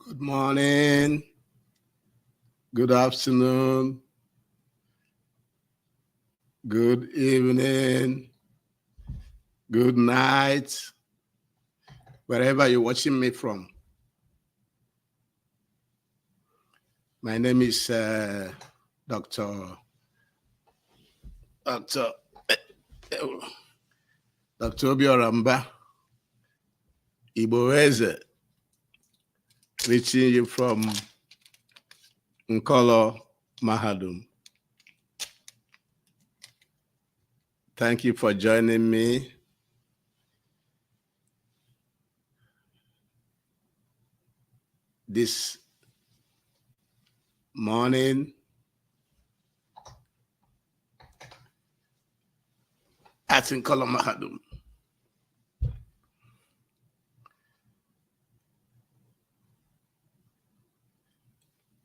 Good morning, good afternoon, good evening, good night, wherever you're watching me from. My name is Dr. Obioramba Iboeze, reaching you from Nkolo Mahadum. Thank you for joining me. This morning at Nkolo Mahadum.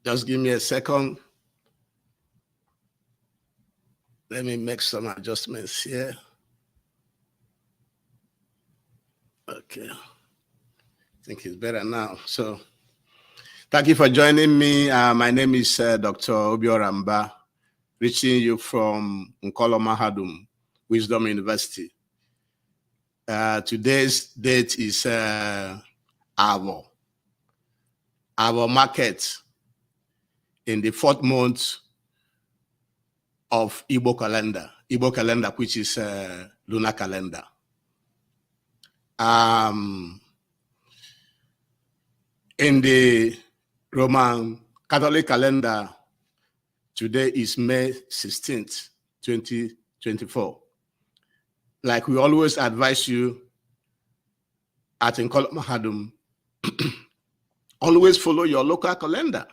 Just give me a second. Let me make some adjustments here. Okay. I think it's better now. So thank you for joining me. My name is Dr. Obioramba, reaching you from Nkolo Mahadum, Wisdom University. Today's date is our market in the 4th month of Igbo calendar, which is lunar calendar. In the Roman Catholic calendar, today is May 16th, 2024. Like we always advise you at Nkolo Mahadum, always follow your local calendar.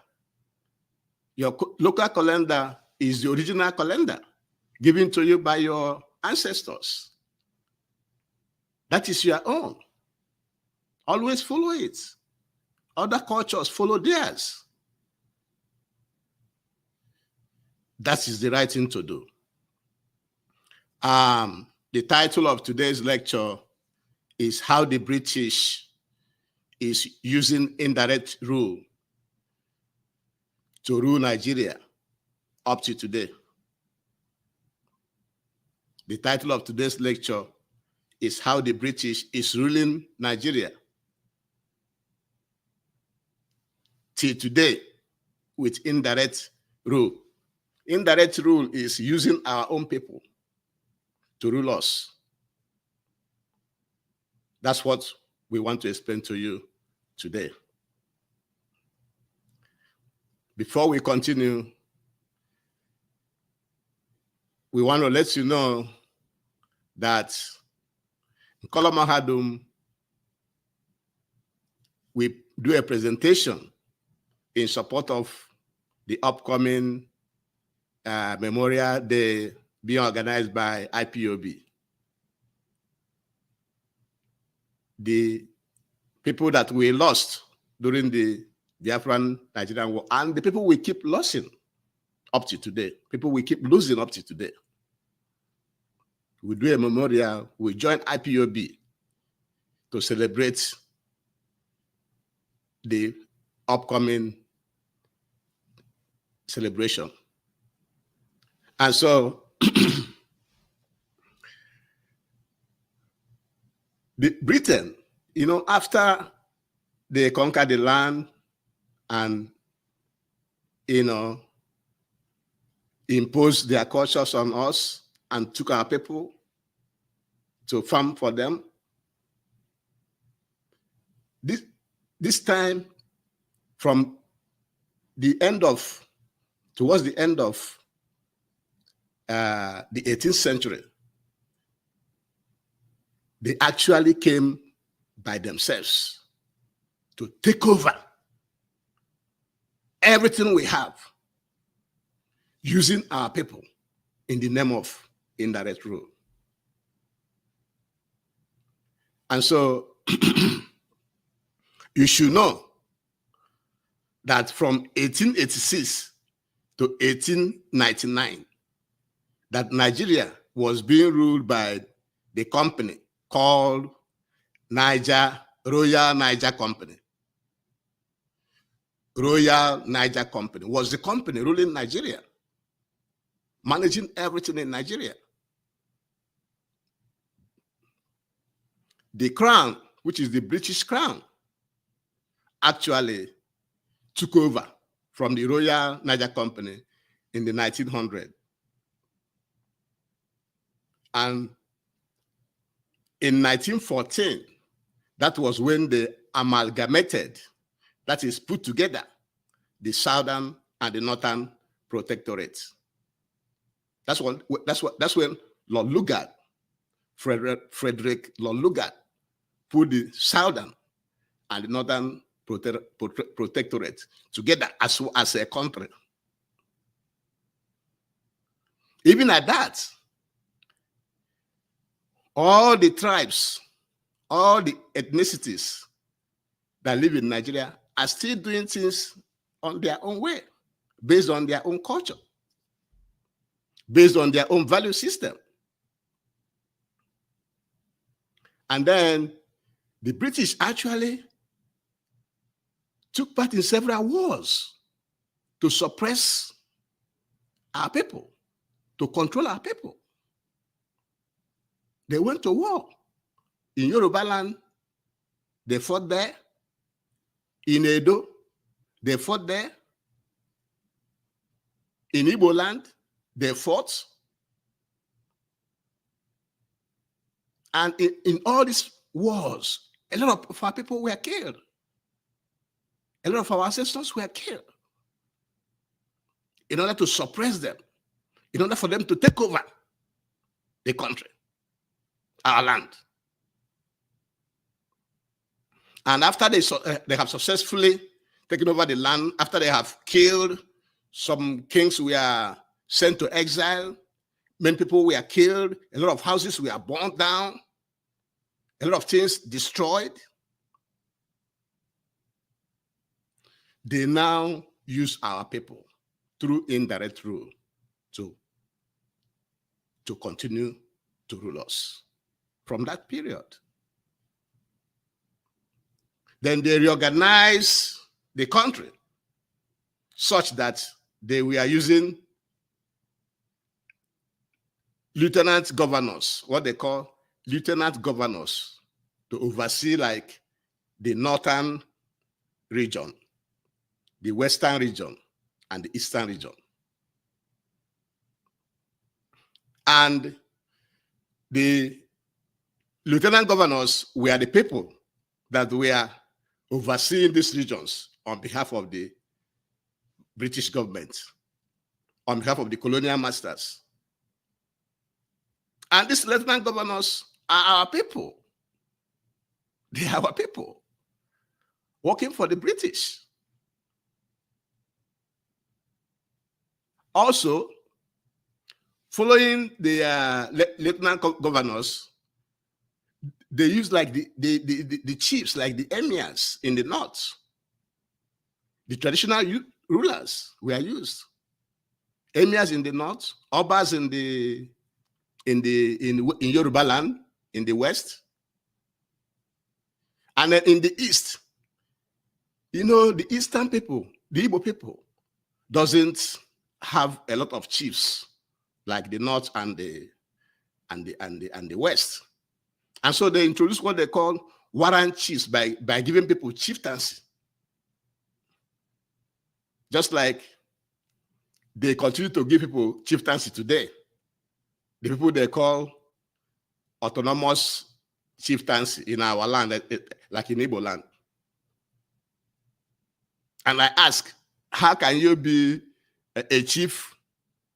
Your local calendar is the original calendar given to you by your ancestors. That is your own. Always follow it. Other cultures follow theirs. That is the right thing to do. The title of today's lecture is How the British is Using Indirect Rule to Rule Nigeria up to today. The title of today's lecture is How the British is Ruling Nigeria till today with indirect rule. Indirect rule is using our own people to rule us. That's what we want to explain to you today. Before we continue, we want to let you know that in Nkolo Mahadum, we do a presentation in support of the upcoming Memorial Day being organized by IPOB. The people that we lost during the Biafran Nigerian war, and the people we keep losing up to today, people we keep losing up to today. We do a memorial, we join IPOB to celebrate the upcoming celebration. And so Britain, after they conquered the land and, imposed their cultures on us and took our people to farm for them, this time from towards the end of the 18th century, they actually came by themselves to take over everything we have, using our people in the name of indirect rule. And so you should know that from 1886 to 1899, that Nigeria was being ruled by the company called Royal Niger Company. Royal Niger Company was the company ruling Nigeria, managing everything in Nigeria. The crown, which is the British crown, actually took over from the Royal Niger Company in the 1900s. And in 1914, that was when they amalgamated, that is, put together, the Southern and the Northern Protectorates. That's when Lord Lugard, Frederick Lord Lugard, put the Southern and the Northern Protectorate together as a country. Even at that, all the tribes, all the ethnicities that live in Nigeria are still doing things on their own way, based on their own culture, based on their own value system. And then the British actually took part in several wars to suppress our people, to control our people. They went to war. In Yoruba land, they fought there. In Edo, they fought there. In Igbo land, they fought. And in all these wars, a lot of our people were killed. A lot of our ancestors were killed in order to suppress them, in order for them to take over the country, our land. And after they have successfully taken over the land, after they have killed, some kings were sent to exile, many people were killed, a lot of houses were burned down, a lot of things destroyed. They now use our people through indirect rule to continue to rule us from that period. Then they reorganized the country such that they were using lieutenant governors, what they call lieutenant governors, to oversee like the northern region, the western region, and the eastern region. And the lieutenant governors were the people that were overseeing these regions on behalf of the British government, on behalf of the colonial masters. And these lieutenant governors are our people. They are our people working for the British. Also, following the lieutenant governors, they use like the chiefs, like the emirs in the north. The traditional rulers were used. Emirs in the north, obas in Yoruba land in the west, and then in the east. You know, the eastern people, the Igbo people, doesn't have a lot of chiefs like the north and the west. And so they introduced what they call warrant chiefs by giving people chieftaincy. Just like they continue to give people chieftaincy today. The people they call autonomous chieftaincy in our land, like in Igbo land. And I ask, how can you be a chief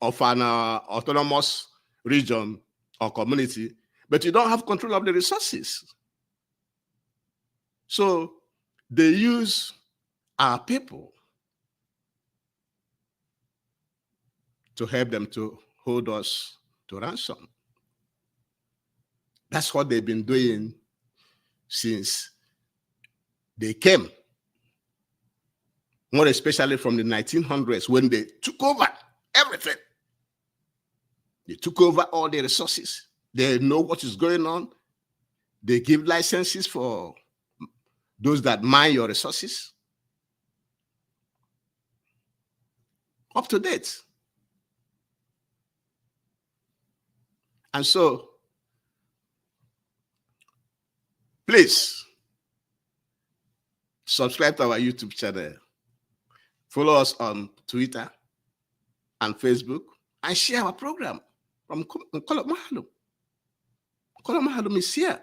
of an autonomous region or community, but you don't have control of the resources? So they use our people to help them to hold us to ransom. That's what they've been doing since they came, more especially from the 1900s when they took over everything. They took over all the resources. They know what is going on. They give licenses for those that mine your resources. up to date. And so, please subscribe to our YouTube channel, follow us on Twitter and Facebook, and share our program from Colonization. Colonization is here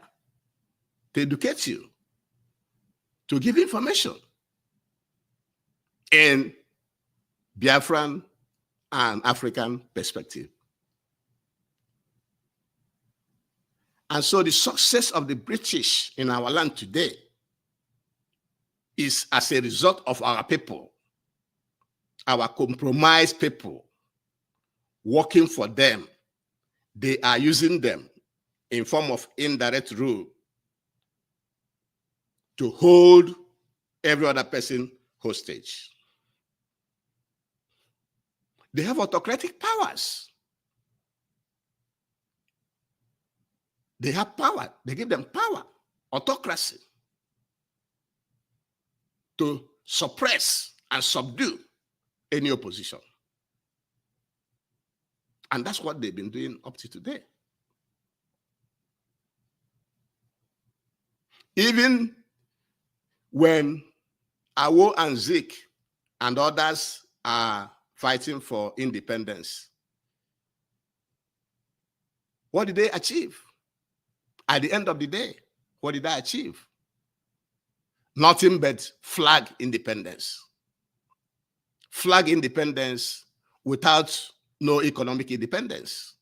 to educate you, to give information in Biafran and African perspective. And so the success of the British in our land today is as a result of our people, our compromised people, working for them. They are using them in form of indirect rule to hold every other person hostage. They have autocratic powers. They have power. They give them power, autocracy, to suppress and subdue any opposition. And that's what they've been doing up to today. Even when Awo and Zik and others are fighting for independence, what did they achieve? At the end of the day, what did they achieve? Nothing but flag independence. Flag independence without no economic independence.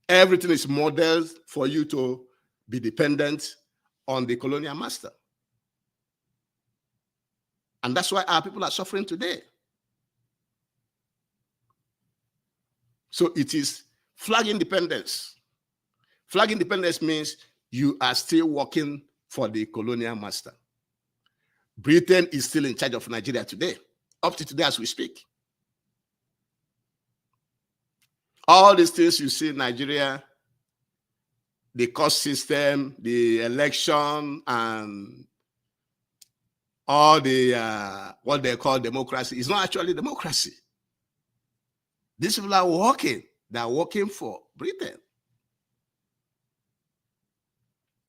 Everything is modeled for you to be dependent on the colonial master. And that's why our people are suffering today. So it is flag independence. Flag independence means you are still working for the colonial master. Britain is still in charge of Nigeria today, up to today as we speak. All these things you see in Nigeria, the cost system, the election, and all the what they call democracy, is not actually democracy. These people are working. They are working for Britain.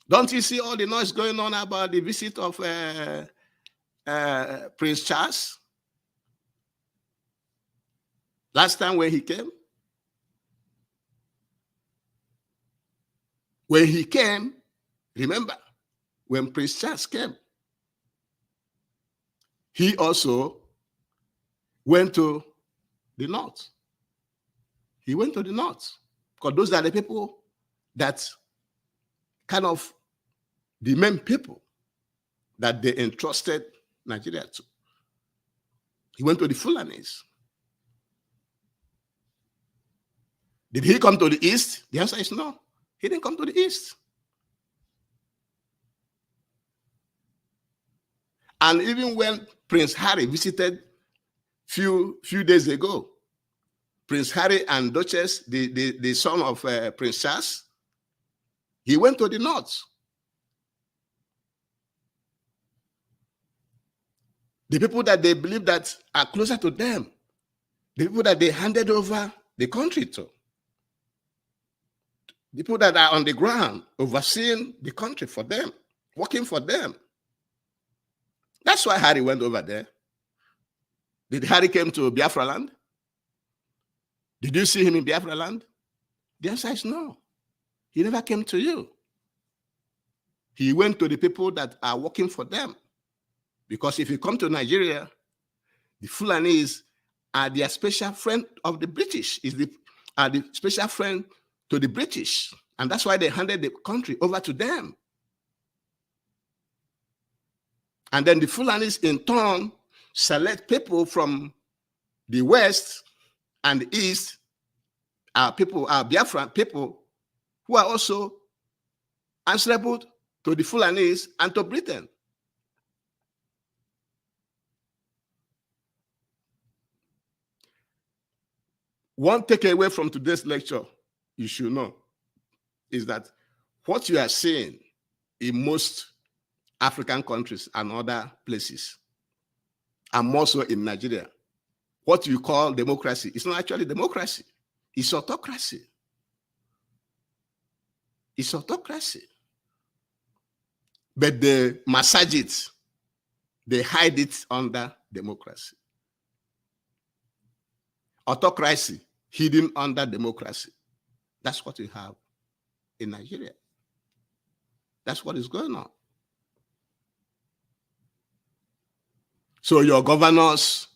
Don't you see all the noise going on about the visit of Prince Charles? Last time when he came? When he came, remember, when Prince Charles came, he also went to the north. He went to the north because those are the people that kind of the main people that they entrusted Nigeria to. He went to the Fulanis. Did he come to the east? The answer is no. He didn't come to the east. And even when Prince Harry visited few days ago, Prince Harry and Duchess, the son of Prince Charles, he went to the north. The people that they believe that are closer to them, the people that they handed over the country to, the people that are on the ground overseeing the country for them, working for them. That's why Harry went over there. Did Harry come to Biafra land? Did you see him in Biafra land? The answer is no. He never came to you. He went to the people that are working for them. Because if you come to Nigeria, the Fulanis are the special friend of the British, are the special friend to the British. And that's why they handed the country over to them. And then the Fulanis in turn select people from the West and the East, our people, our Biafran people, who are also answerable to the Fulanis and to Britain. One takeaway from today's lecture, you should know, is that what you are seeing in most African countries and other places and more so in Nigeria. What you call democracy is not actually democracy. It's autocracy. It's autocracy. But they massage it. They hide it under democracy. Autocracy hidden under democracy. That's what we have in Nigeria. That's what is going on. So your governors,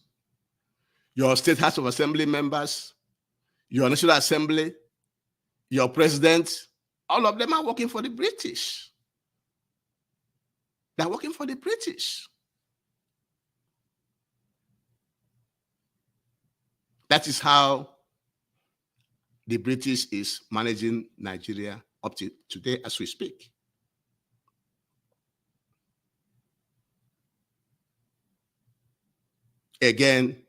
your state House of Assembly members, your National Assembly, your president, all of them are working for the British. They're working for the British. That is how the British is managing Nigeria up to today as we speak. Again,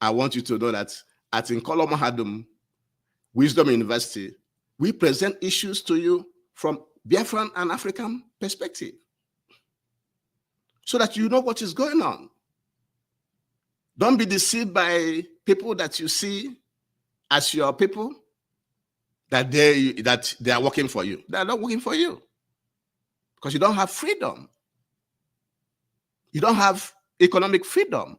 I want you to know that at Nkola Mahadum Wisdom University, we present issues to you from Biafran and African perspective so that you know what is going on. Don't be deceived by people that you see as your people, that they are working for you. They are not working for you because you don't have freedom. You don't have economic freedom.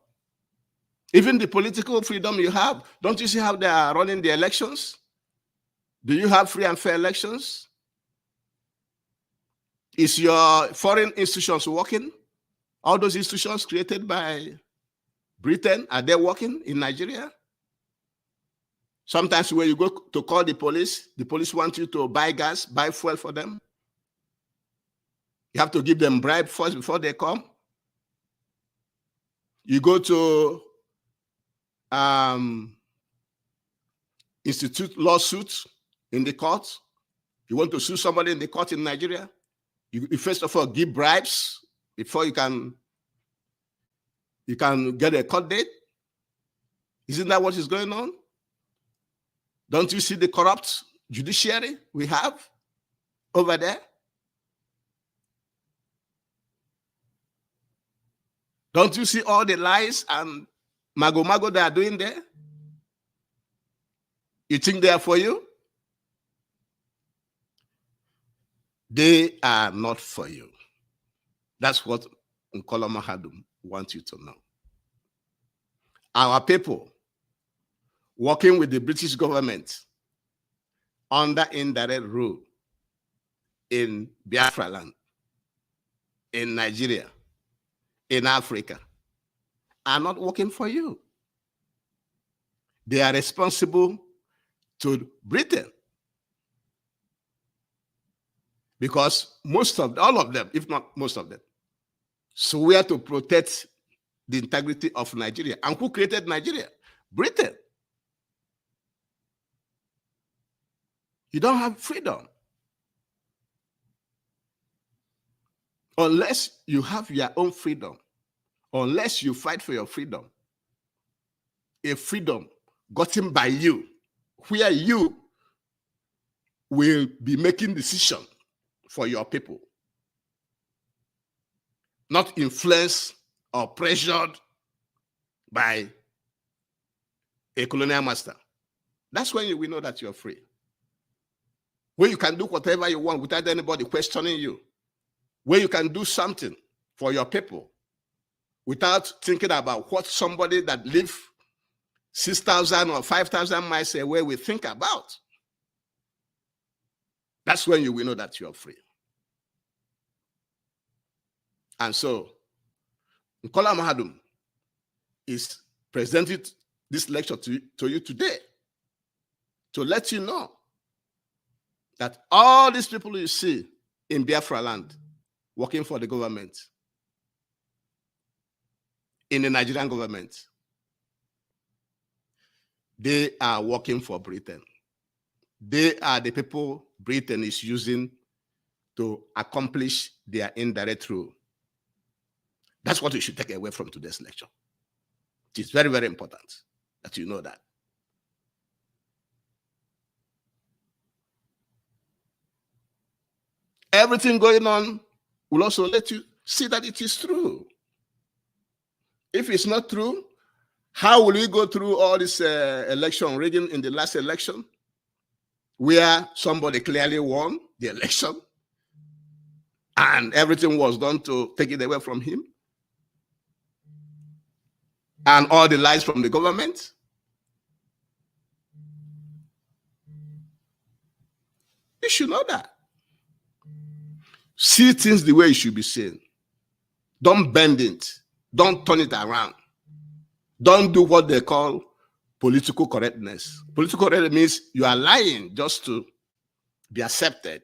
Even the political freedom you have, don't you see how they are running the elections? Do you have free and fair elections? Is your foreign institutions working? All those institutions created by Britain, are they working in Nigeria? Sometimes when you go to call the police want you to buy gas, buy fuel for them. You have to give them bribe first before they come. You go to institute lawsuits in the court. You want to sue somebody in the court in Nigeria, you first of all give bribes before you can get a court date. Isn't that what is going on? Don't you see the corrupt judiciary we have over there? Don't you see all the lies and mago they are doing there? You think they are for you? They are not for you. That's what Nkola Mahadum wants you to know. Our people working with the British government under indirect rule in Biafra land, in Nigeria, in Africa, are not working for you. They are responsible to Britain. Because all of them, if not most of them, swear to protect the integrity of Nigeria. And who created Nigeria? Britain. You don't have freedom unless you have your own freedom, unless you fight for your freedom. A freedom gotten by you, where you will be making decisions for your people, not influenced or pressured by a colonial master. That's when you will know that you're free. Where you can do whatever you want without anybody questioning you. Where you can do something for your people without thinking about what somebody that lives 6,000 or 5,000 miles away will think about. That's when you will know that you're free. And so, Nkola Mahadum is presenting this lecture to you today to let you know that all these people you see in Biafra land working for the government, in the Nigerian government, they are working for Britain. They are the people Britain is using to accomplish their indirect rule. That's what you should take away from today's lecture. It is very, very important that you know that. Everything going on will also let you see that it is true. If it's not true, how will we go through all this election rigging in the last election, where somebody clearly won the election and everything was done to take it away from him? And all the lies from the government? You should know that. See things the way it should be seen. Don't bend it. Don't turn it around. Don't do what they call political correctness. Political correctness means you are lying just to be accepted.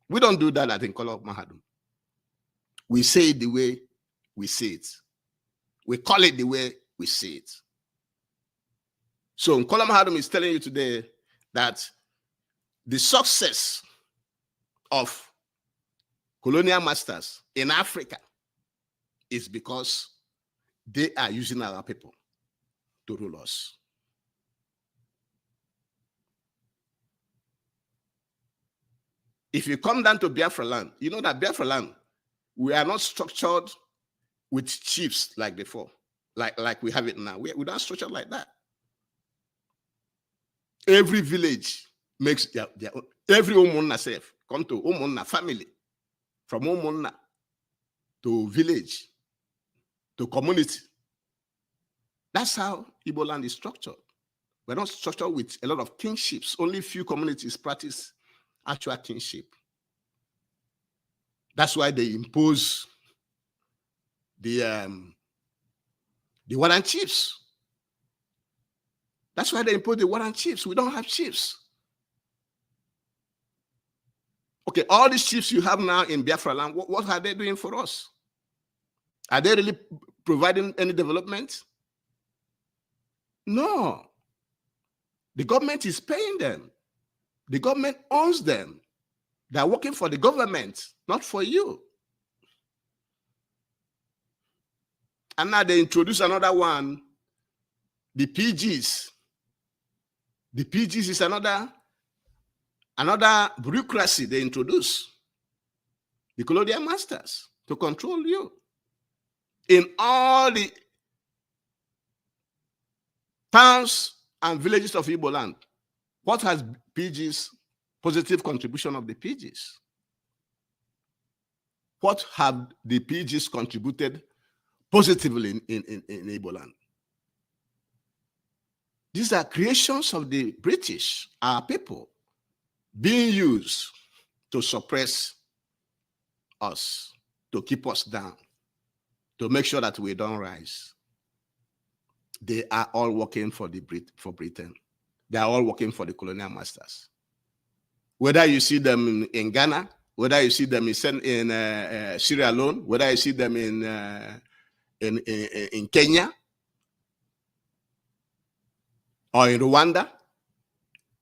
We don't do that at Nkola Mahadum. We say it the way we see it. We call it the way we see it. So Nkola Mahadum is telling you today that the success of colonial masters in Africa is because they are using our people to rule us. If you come down to Biafra land, you know that Biafra land, we are not structured with chiefs like before, like we have it now. We're not structured like that. Every village makes their own. Every Umunna self come to Umunna family, from Umunna to village to community. That's how Igbo land is structured. We're not structured with a lot of kingships. Only few communities practice actual kingship. That's why they impose the warrant chiefs. That's why they impose the warrant chiefs. We don't have chiefs. Okay, all these chiefs you have now in Biafra land, what are they doing for us? Are they really providing any development? No. The government is paying them. The government owns them. They're working for the government, not for you. And now they introduce another one, the PGs. The PGs is another bureaucracy they introduce. The colonial masters to control you. In all the towns and villages of Igbo land, what has PGs, positive contribution of the PGs? What have the PGs contributed positively in Igbo land? These are creations of the British, our people, being used to suppress us, to keep us down, to make sure that we don't rise. They are all working for Britain. They are all working for the colonial masters. Whether you see them in Ghana, whether you see them in Sierra Leone, whether you see them in Kenya or in Rwanda,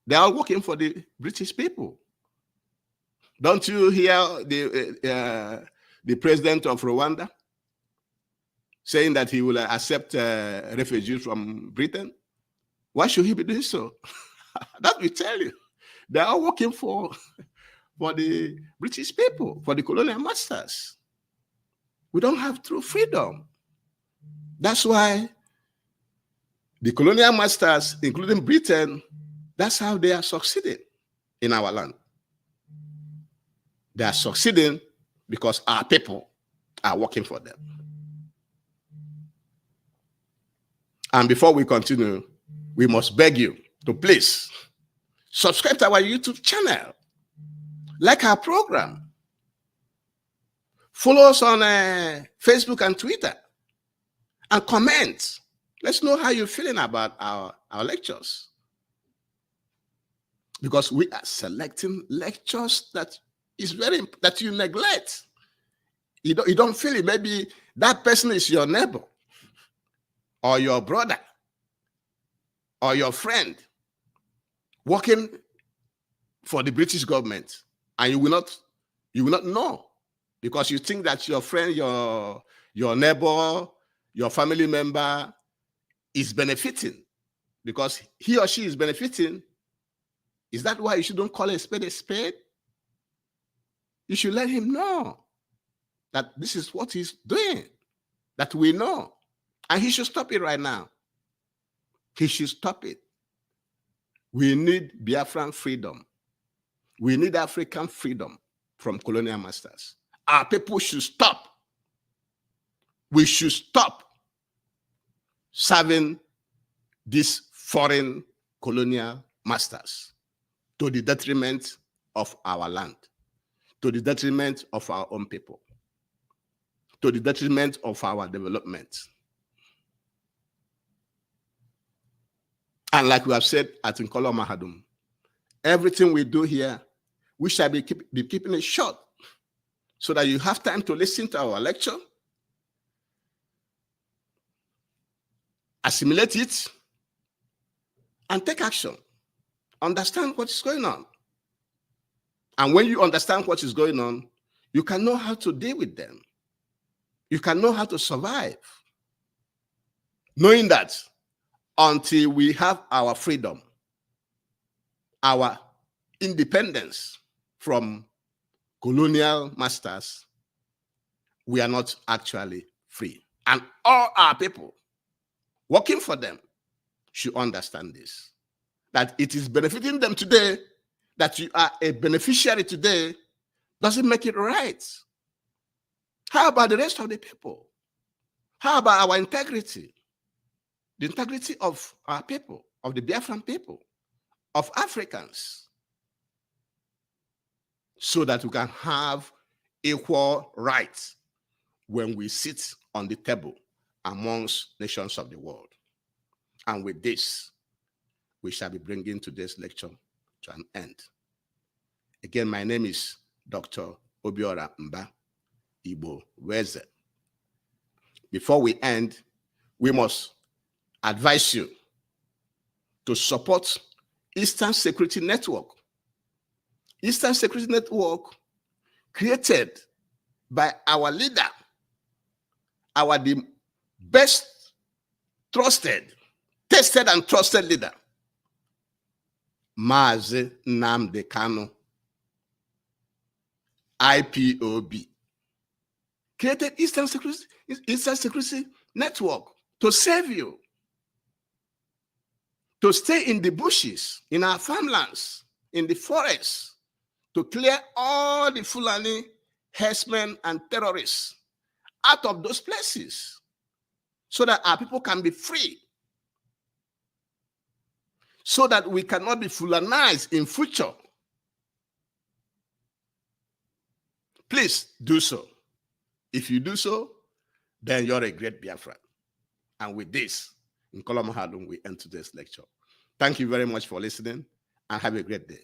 they are all working for the British people. Don't you hear the president of Rwanda saying that he will accept refugees from Britain? Why should he be doing so? That will tell you. They are working for the British people, for the colonial masters. We don't have true freedom. That's why the colonial masters, including Britain, that's how they are succeeding in our land. They are succeeding because our people are working for them. And before we continue, we must beg you to please subscribe to our YouTube channel, like our program, follow us on Facebook and Twitter, and comment. Let's know how you're feeling about our lectures. Because we are selecting lectures that you neglect. You don't feel it. Maybe that person is your neighbor, or your brother, or your friend working for the British government, and you will not know, because you think that your friend, your neighbor, your family member is benefiting because he or she is benefiting. Is that why you shouldn't call a spade a spade? You should let him know that this is what he's doing, that we know. And he should stop it right now. He should stop it. We need Biafran freedom. We need African freedom from colonial masters. Our people should stop. We should stop serving these foreign colonial masters to the detriment of our land, to the detriment of our own people, to the detriment of our development. And like we have said at Nkolo Mahadum, everything we do here, we shall be keeping it short so that you have time to listen to our lecture, assimilate it, and take action. Understand what is going on. And when you understand what is going on, you can know how to deal with them. You can know how to survive. Knowing that until we have our freedom, our independence from colonial masters, we are not actually free. And all our people working for them should understand this, that it is benefiting them today, that you are a beneficiary today, doesn't make it right. How about the rest of the people? How about our integrity? The integrity of our people, of the Biafran people, of Africans, so that we can have equal rights when we sit on the table amongst nations of the world. And with this, we shall be bringing today's lecture to an end. Again, my name is Dr. Obiora Mba Igbo Weze. Before we end, we must advise you to support Eastern Security Network. Eastern Security Network created by our leader, the best trusted, tested and trusted leader, Mazi Nnamdi Kanu, IPOB, created Eastern Security Network to save you, to stay in the bushes, in our farmlands, in the forests, to clear all the Fulani herdsmen and terrorists out of those places so that our people can be free, so that we cannot be Fulanized in future. Please do so. If you do so, then you're a great Biafran. And with this, in Nkolo Mahadum, we end today's lecture. Thank you very much for listening and have a great day.